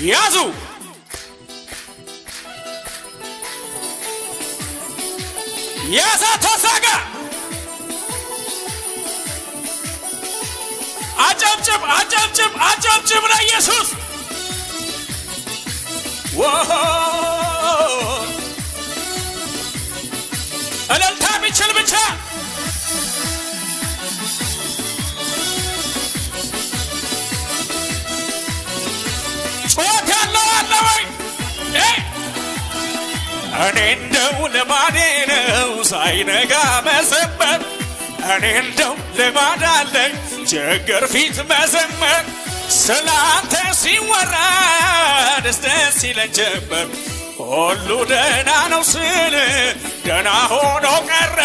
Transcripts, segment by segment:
ያዙ ያዛ ተሳጋ አጨብጭብ አጨብጭብ አጨብጭብ ለኢየሱስ እልልታ የሚችል ብቻ ጩኸት ያለው አለ ወይ? እኔ እንደው ልማዴ ነው ሳይነጋ መዘመር እኔ እንደው ልማድ አለኝ ችግር ፊት መዘመር ስላንተ ሲወራ ደስ ደስ ይለን ጀመር ሁሉ ደህና ነው ስል ደህና ሆኖ ቀረ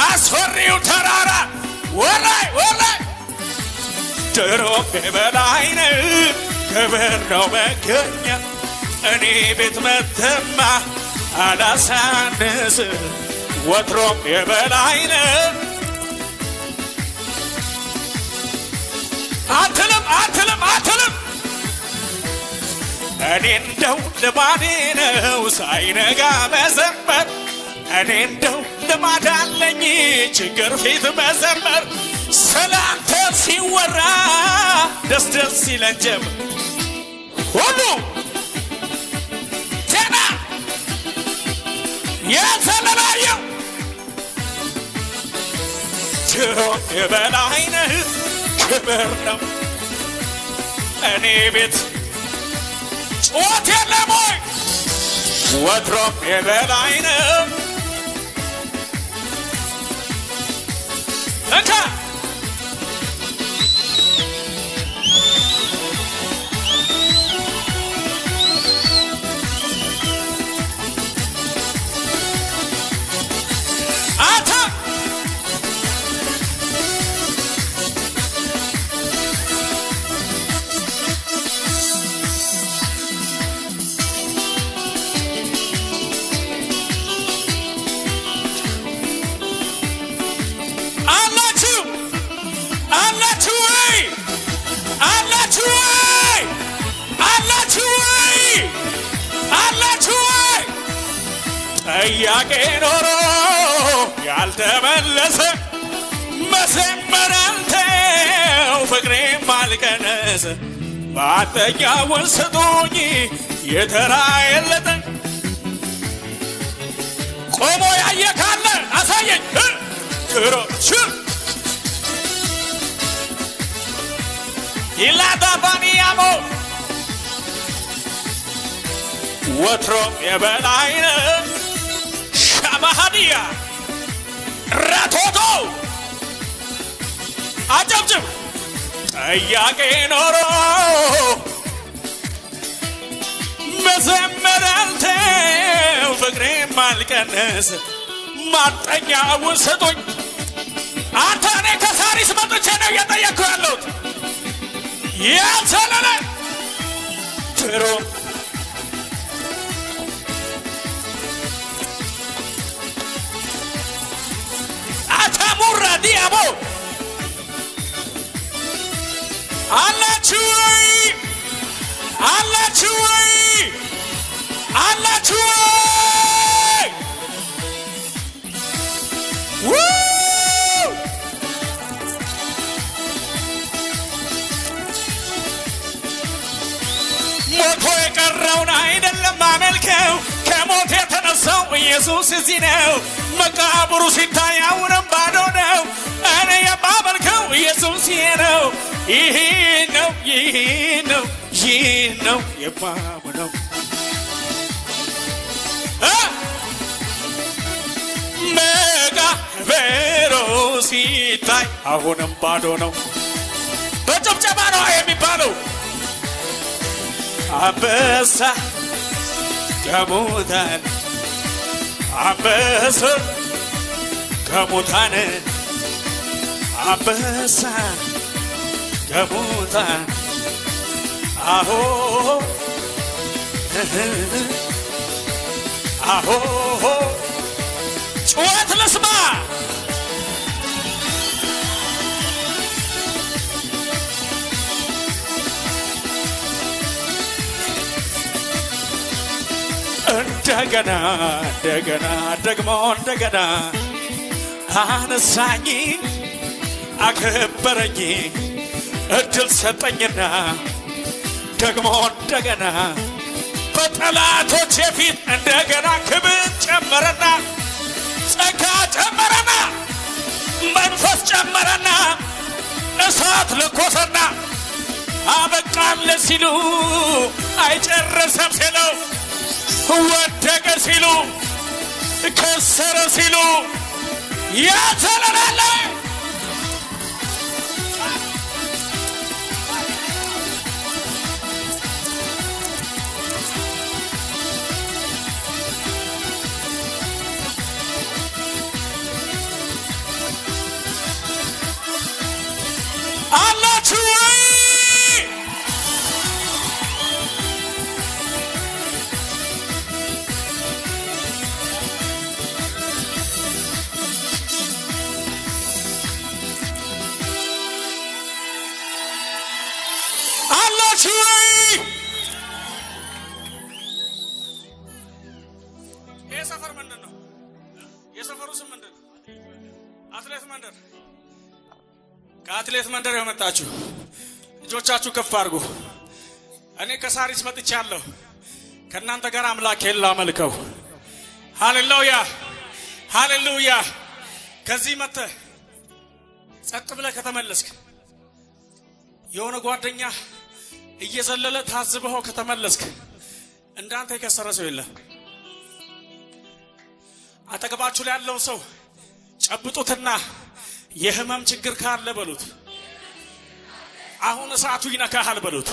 አስፈሪው ተራራ ወላይ ወላይ ድሮ በላይ ነው ክብር ነው መገኛ እኔ ቤት መተማ አላሳንስ ወትሮም የበላይ ነው አትልም አትልም አትልም እኔ እንደው ልማዴ ነው ሳይነጋ መዘመር እኔ እንደው ልማድ አለኝ ችግር ፊት መዘመር ስላንተ ሲወራ ደስ ደስ ይለን ጀመር ሁሉ ቴና የተለያየው ድሮ የበላይ ነህ ክብር ነው እኔ ቤት ጩኸት የለም ወይ ወትሮም የበላይ ነው እንካ ጥያቄ ኖሮ ያልተመለሰ መዘመር አንተው ፍቅሬም አልቀነሰ በአንደኛውን ስጡኝ የተራ የለጠን ቆሞ ያየ ካለ አሳየኝ ክሮች ይላዳባንያሞ ወትሮም የበላይ ሻማሃዲያ ራቶቶ አጨብጭብ ጥያቄ ኖሮ መዘመር አልተው ፍቅሬም አልቀነሰ ማጠኛውን ስጡኝ አንተ እኔ ከሳሪስ መጥቼ ነው እየጠየቅኩ ያለሁት ያልሰለለ ትሮ አታሙራ ዲያቦ አላችሁ ወይ አላችሁ ወይ አላችሁ ወይ ሞቶ የቀረውን አይደለም አመልከው ከሞት የተነሳው ኢየሱስ እዚህ ነው መቃብሩ ሲታይ አሁንም ባዶ ነው እኔ የማመልከው ኢየሱስ ይሄ ነው ይሄ ነው ይሄ ነው ይሄ ነው የማምነው መቃብሩ ሲታይ አሁንም ባዶ ነው በጭብጨባ ነው የሚባለው አንበሳ ከሙታን አንበሳ ከሙታን አንበሳ ከሙታን አሆ አሆ ጩኸት ልስማ እንደገና እንደገና ደግሞ እንደገና አነሳኝ አከበረኝ እድል ሰጠኝና ደግሞ እንደገና በጠላቶች የፊት እንደገና ክብር ጨመረና ጸጋ ጨመረና መንፈስ ጨመረና እሳት ለኮሰና አበቃለ ሲሉ አይጨረሰም ሲለው ወደቀ ሲሉ ከሰረ ሲሉ ያተለላለ አላችሁ ወይ? አላችሁ ወይ? ይሄ ሰፈር ምንድን ነው? የሰፈሩ ስም ምንድን ነው? አትሌት መንደር። ከአትሌት መንደር የመጣችሁ እጆቻችሁ ከፍ አድርጉ። እኔ ከሳሪስ መጥቻለሁ። ከእናንተ ጋር አምላኬን ላመልከው። ሃሌሉያ ሃሌሉያ። ከዚህ መጥተህ ጸጥ ብለህ ከተመለስክ የሆነ ጓደኛ እየዘለለ ታዝበኸው ከተመለስክ እንዳንተ የከሰረ ሰው የለም። አጠገባችሁ ላይ ያለው ሰው ጨብጡትና የህመም ችግር ካለ በሉት አሁን እሳቱ ይነካሃል በሉት።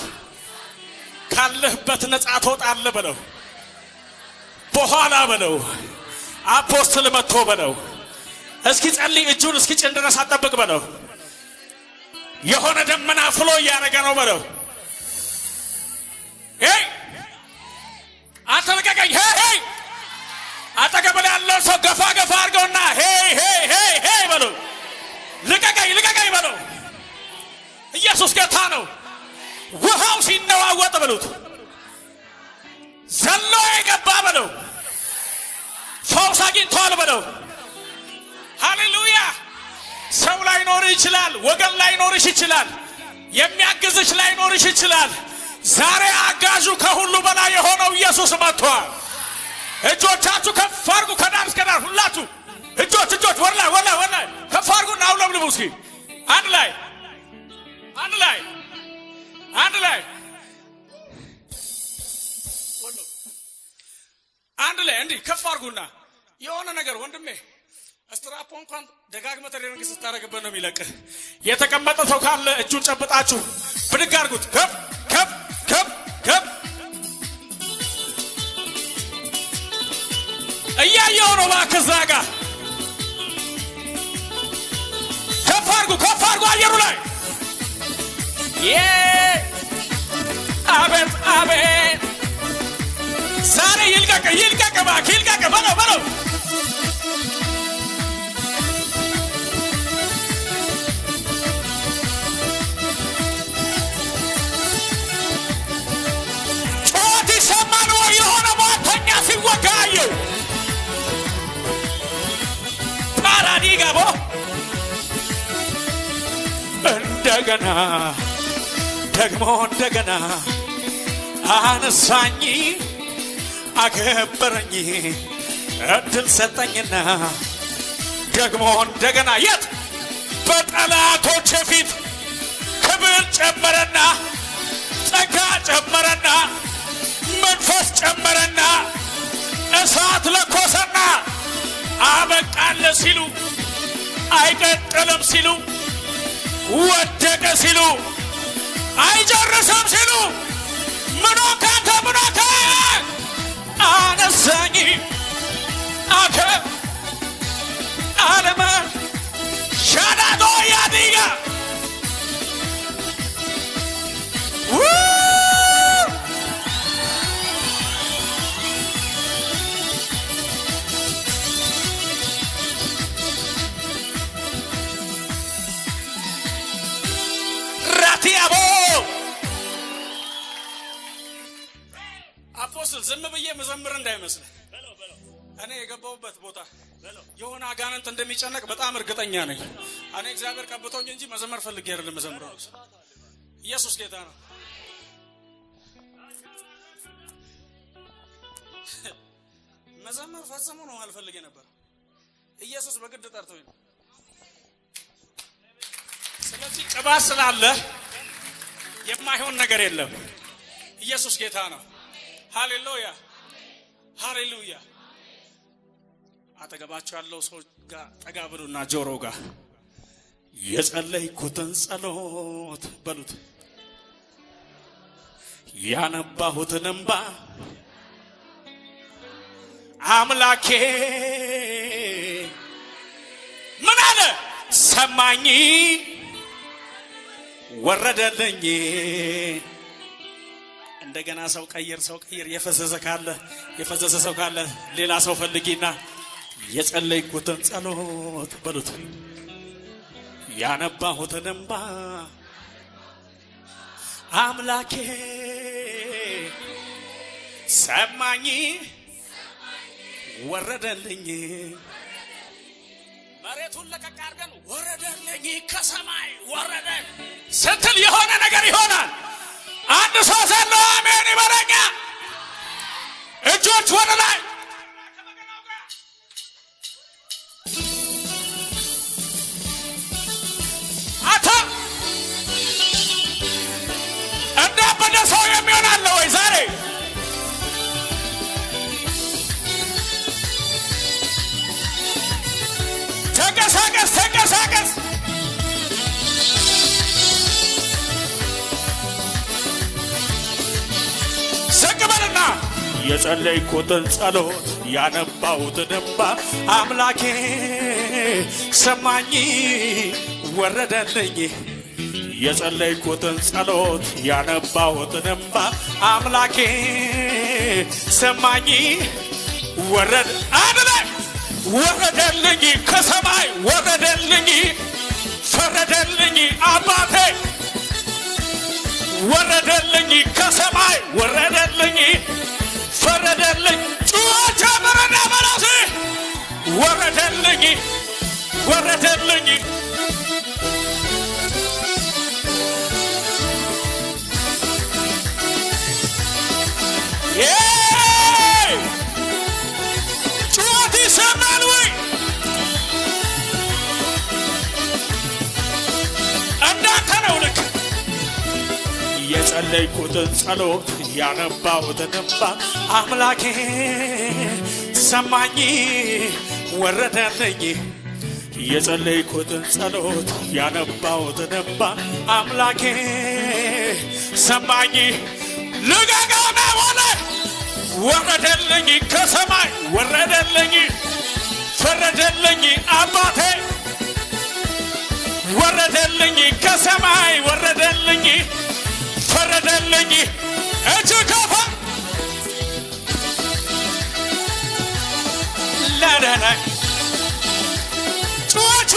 ካለህበት ነፃ ትወጣለህ በለው። በኋላ በለው አፖስትል መጥቶ በለው። እስኪ ጸልይ እጁን እስኪ ጭን ድረስ አጠብቅ በለው። የሆነ ደመና ፍሎ እያደረገ ነው በለው። ሄይ አተለቀቀኝ። ሄይ አጠገብ ያለው ሰው ገፋ ገፋ አድርገውና ሄይ በለው። ልቀቀኝ በለው። ኢየሱስ ጌታ ነው። ውሃው ሲነዋወጥ በሉት ዘሎ የገባ በለው። ፈውስ አግኝቷል በለው። ሃሌሉያ። ሰው ላይኖር ይችላል፣ ወገን ላይኖርሽ ይችላል፣ የሚያግዝሽ ላይኖርሽ ይችላል። ዛሬ አጋዡ ከሁሉ በላይ የሆነው ኢየሱስ መጥቷል። እጆቻችሁ ከፍ አድርጉ፣ ከዳር እስከ ዳር ሁላችሁ እጆች ወላሂ ከፍ አድርጉና አውለብልቡ እስኪ አንድ ላይ እንዲህ ከፍ አድርጉና የሆነ ነገር ወንድሜ አስትራፖ እንኳን ደጋግመህ ተደረገ ስታረግበት ነው የሚለቅህ። የተቀመጠ ሰው ካለ እጁን ጨብጣችሁ ብድግ አድርጉት። ከፍ እያየሁ ነው እባክህ እዛ ጋር ከፍ አድርጉ አየሩ ላይ አቤት ዛሬ ይልቀቅ እባክህ ይልቀቅ በለው ጩኸት ይሰማል ወይ? የሆነ ሟርተኛ ሲወጋየው ፓራዲጋቦ እንደገና ደግሞ እንደገና አነሳኝ አከበረኝ እድል ሰጠኝና ደግሞ እንደገና የት በጠላቶች ፊት ክብር ጨመረና ጸጋ ጨመረና መንፈስ ጨመረና እሳት ለኮሰና አበቃለ ሲሉ አይቀጥልም ሲሉ ወደቀ ሲሉ አይጨርስም ሲሉ ምኖካንተ አነሳኝ አከ አለመ ሻዳዶ ያዲጋ ራቲያቦ አፖስትል ዝም ብዬ መዘምር እንዳይመስልህ እኔ የገባሁበት ቦታ የሆነ አጋንንት እንደሚጨነቅ በጣም እርግጠኛ ነኝ። እኔ እግዚአብሔር ቀብቶኝ እንጂ መዘመር ፈልጌ አይደለም መዘምረው። ኢየሱስ ጌታ ነው። መዘመር ፈጽሞ ነው አልፈልጌ ነበር። ኢየሱስ በግድ ጠርቶኝ ነው። ስለዚህ ቅባት ስላለ የማይሆን ነገር የለም። ኢየሱስ ጌታ ነው። ሃሌሉያ ሃሌሉያ። አጠገባቸው ያለው ሰው ጋር ጠጋ ብሉና ጆሮ ጋር የጸለይኩትን ጸሎት በሉት፣ ያነባሁትን እንባ አምላኬ ምን አለ ሰማኝ፣ ወረደልኝ። እንደገና ሰው ቀይር የፈዘዘ ሰው ካለ ሌላ ሰው ፈልጊና የጸለይኩትን ጸሎት በሉት፣ ያነባሁትን እንባ አምላኬ ሰማኝ፣ ወረደልኝ። መሬቱን ለቀቅ አድርገን ወረደልኝ ከሰማይ ወረደ ስትል የሆነ ነገር ይሆናል። አንድ ሰው ዘሎ አሜን ይበለኛ። እጆች ወደ ላይ አታ እንዳበደ ሰው የሚሆን አለ ወይ ዛሬ? ተንቀሳቀስ ዝቅ በልና የጸለይኩትን ጸሎት ያነባሁትን እንባ አምላኬ ሰማኝ፣ ወረደልኝ። የጸለይኩትን ጸሎት ያነባሁትን እንባ አምላኬ ሰማኝ፣ ወረደ አንድ ላይ ወረደልኝ ከሰማይ ወረደልኝ፣ ፈረደልኝ አባቴ ወረደልኝ ከሰማይ ወረደልኝ፣ ፈረደልኝ። ጩኸት ጀመረና በራሴ ወረደልኝ ወረደልኝ። ጩኸት ይሰማል ወይ? እንዳንተ ነው ልክ የጸለይኩትን ጸሎት ያነባሁትን እንባ አምላኬ ሰማኝ፣ ወረደልኝ። የጸለይኩትን ጸሎት ያነባሁትን እንባ አምላኬ ሰማኝ። ልጋጋና ሆነ ወረደልኝ ከሰማይ ወረደልኝ፣ ፈረደልኝ አባቴ ወረደልኝ ከሰማይ ወረደልኝ፣ ፈረደልኝ። እጅ ከፋ ለደለ ጩኸት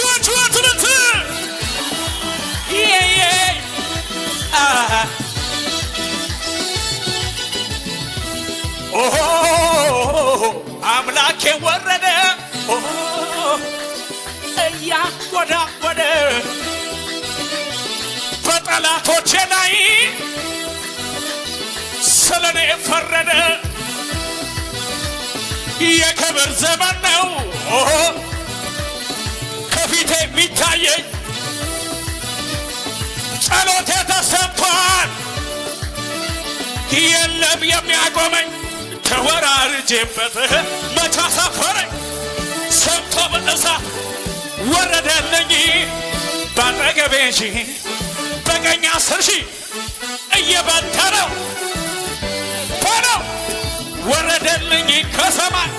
ኦሆ አምላኬ ወረደ እያወዳወደ በጠላቶቼ ላይ ስለኔ ፈረደ። የክብር ዘመን ነው ከፊቴ የሚታየኝ፣ ጸሎቴ ተሰምቷል። የለም የሚያቆመኝ ተወራርጄበት መቻ ሳፈረኝ ሰምቶ በእሳት ወረደልኝ። ባጠገቤ ሺህ በቀኝ 10 ሺህ እየበተነው ሆነው ወረደልኝ ከሰማይ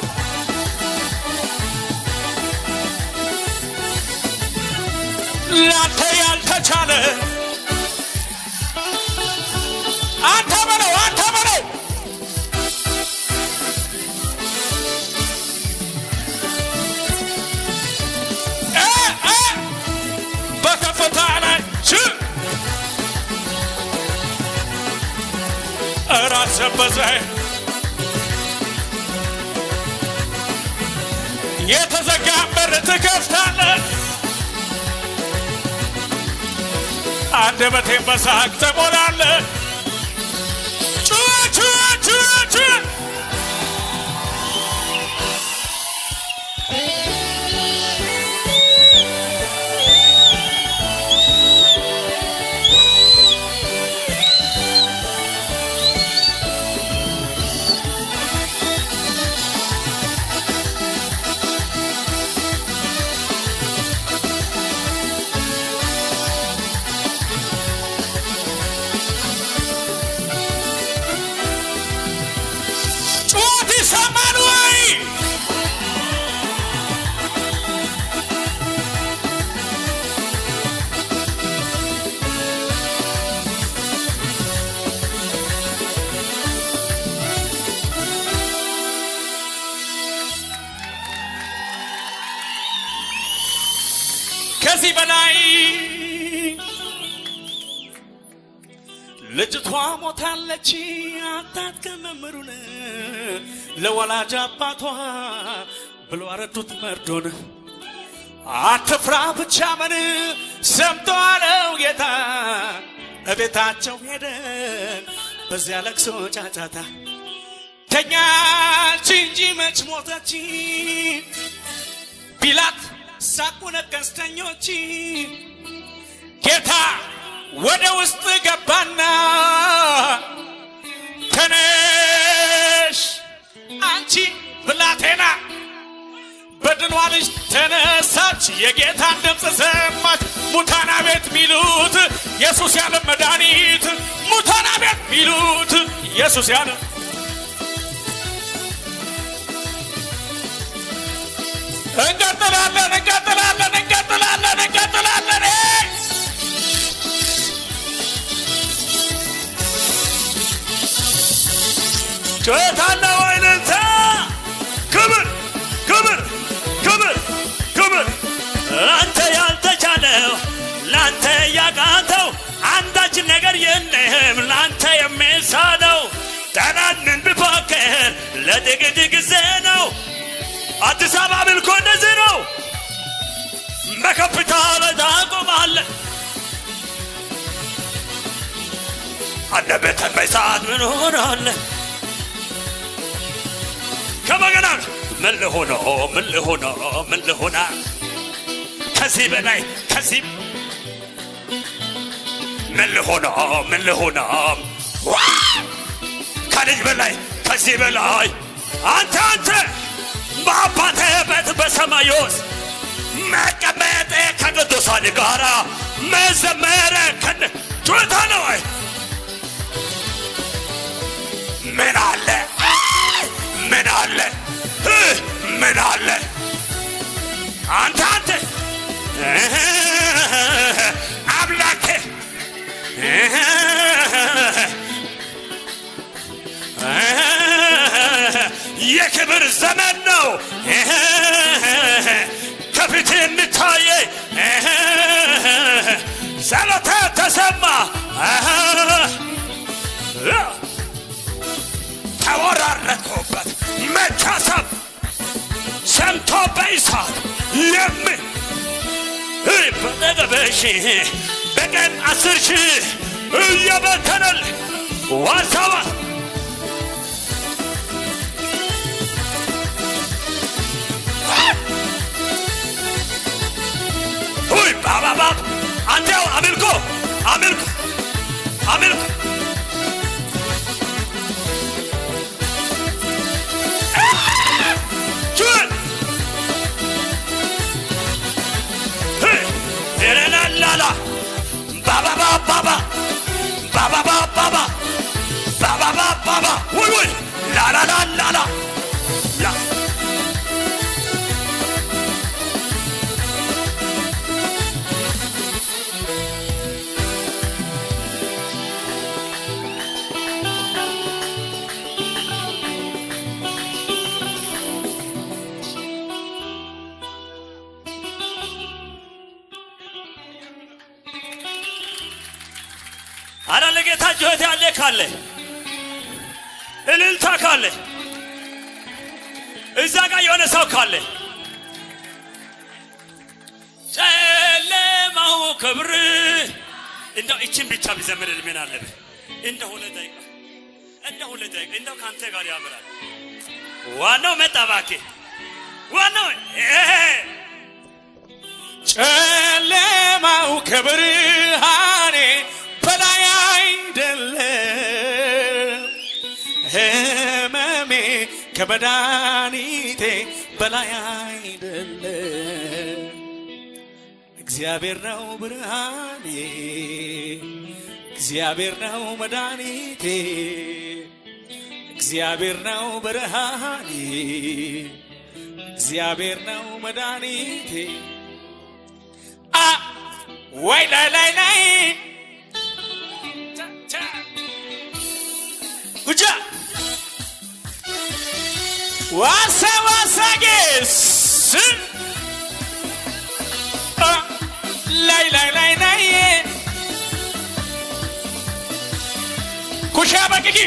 ላንተ ያልተቻለ አንተ በለው በከፍታ ላይ ራስ በዘ የተዘጋ በር ትከፍታለህ። አንደበቴን በሳቅ ትሞላለህ። ጩኸት ጩኸት ጩኸት ጩኸት ይሰማል ወይ? ከዚህ በላይ ልጅቷ ሞታለች። አታትከም መምህሩን ለወላጅ አባቷ ብሎ አረዱት መርዶን። አትፍራ ብቻ ምን ሰምቶ አለው ጌታ። እቤታቸው ሄደ በዚያ ለቅሶ ጫጫታ። ተኛች እንጂ መች ሞተች ቢላት ሳቁ ቀስተኞች። ጌታ ወደ ውስጥ ገባና ተነሽ አንቺ ብላቴና፣ በድኗ ልጅ ተነሳች። የጌታን ድምፅ ሰማች። ሙታና ቤት ሚሉት ኢየሱስ ያለ መድኃኒት፣ ሙታና ቤት ሚሉት ኢየሱስ ያለ እንቀጥላለን እንቀጥላለን እንቀጥላለን እንቀጥላለን። ጩኸታና ወይንታ ክብር ክብር ክብር ክብር። አንተ ያልተቻለው ላንተ ያቃተው አንዳች ነገር የለም ላንተ የሚሳነው። ጠላትን ቢፎክር ለጥቂት ጊዜ ነው። አዲስ አበባ ምልኮ እንደዚህ ነው። በከፍታ ላይ ታቆማለህ። አንደበትን በእሳት ምን ሆናለህ? ከበገና ምን ልሆን ምን ልሆን ምን ልሆን? ከዚህ በላይ ከዚህ ምን ልሆን ምን ልሆን? ከልጅ በላይ ከዚህ በላይ አንተ በአባቴ ቤት በሰማይ ውስጥ መቀመጤ ከቅዱሳን ጋራ መዘመረ ከነ ጩኸታ ነው። ምን አለ ምን አለ ምን አለ? አንተ አምላኬ የክብር ዘመን ነው ከፊት እንታየ። ጸሎቴ ተሰማ ተወራረድኩበት መታሰብ ሰምቶ በእሳት በጠገበሽ በቀን 10,000 እየበተነል ዋሳዋ ባባባ አንተው አምልኮ አምልኮ አምልኮ ቹን ላላ ባባባ ባባ ባባባ ባባ ባባባ ባባ ወይ ላላ ላላ ላ አረ ለጌታ ጆት ያለ ካለ እልልታ ካለ እዛ ጋር የሆነ ሰው ካለ ጨለማው ክብር እንደው እቺን ብቻ ቢዘምርል ምን አለበት? እንደው ሁለት ደቂቃ እንደው ካንተ ጋር ያምራል። ዋናው መጣባኬ ዋናው ጨለማው ከብርሃኔ በላይ አይደለም፣ ህመሜ ከመድኃኒቴ በላይ አይደለም። እግዚአብሔር ነው ብርሃኔ፣ እግዚአብሔር ነው መድኃኒቴ፣ እግዚአብሔር ነው ብርሃኔ፣ እግዚአብሔር ነው መድኃኒቴ። ወይ ላይ ጉጃ ዋሳጌስ ላይ ኩሻ በቅቂ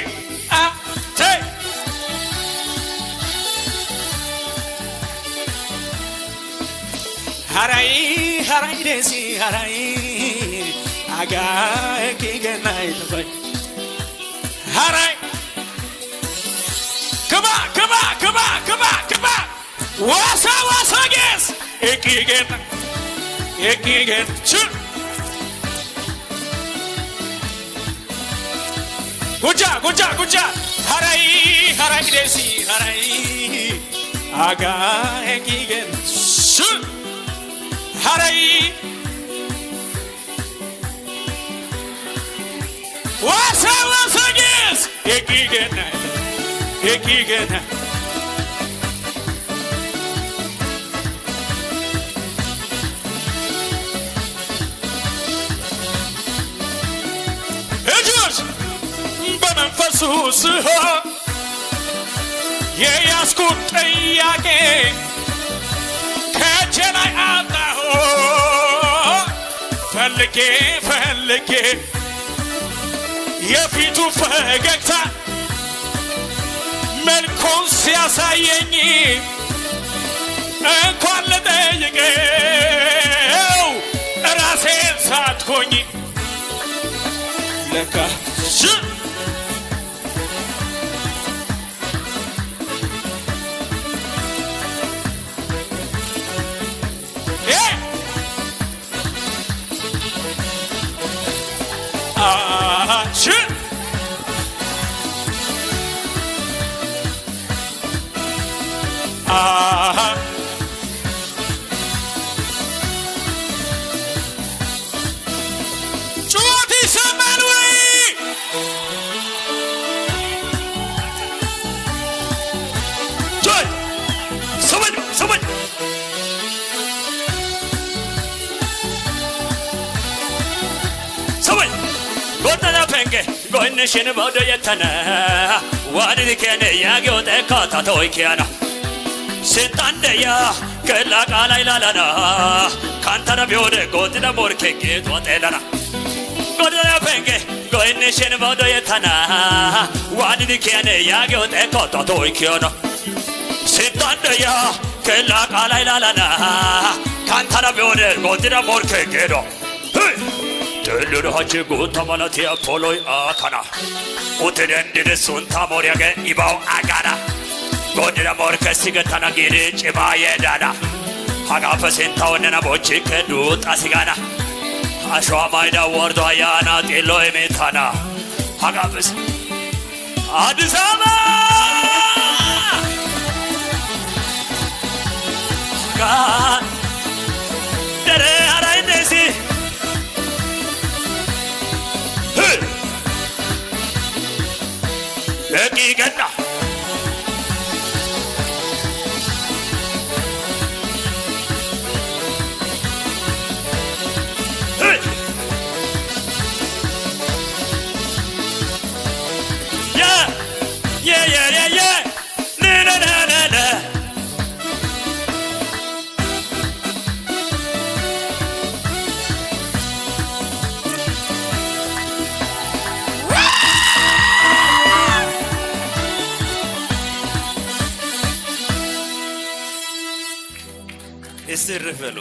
haray desi haray aga ki ganai tafai haray kaba wasa ges ekigen chu guja haray desi haray aga ekigen chu haray wasa ges ekigen እጆች በመንፈሱ ስሆን የያዝኩት ጥያቄ ከእጄ ላይ አጣሁ ፈልጌ የፊቱ ፈገግታ መልኩን ሲያሳየኝ እንኳን ልጠይቀው ራሴን ሳትሆኝ ለካ ጩኸት ይሰማል ወይ? ሰማኝ ጎተና ፔንጌ ጎይነሽን ባዶ የተነ ዋድን ከነ ያገውተ ካታቶይኪያና ሲጣንደያ ከላቃ ላይ ላላና ካንተና ቢወደ ጎትነ ሞርኬ ጦጤለና ጎተና ፔንጌ ጎይነሽን ባዶ የተነ ዋድን ከነ ያገውተ ካታቶይኪያና ሲጣንደያ ከላቃ ላይ ላላና ካንተና ቢወደ ጎትነ ሞርኬ ዶ ልልሃች ጉታ ማለት የፖሎይ አካና ኡትደንድድ ሱንታ ሞሪያገ ኢባው አጋና ጎድነ ሞርከ ሲገታና ጊሪ ጭባ የዳና ሀጋፈ ሴንታውነና ቦች ከዱ ጣሲጋና አሸዋ ማይዳ ወርዶ አያና ጤሎ የሜታና ሀጋፈስ አዲስ አበባ ደረ አራይ ደሲ ገና እስርፈሉ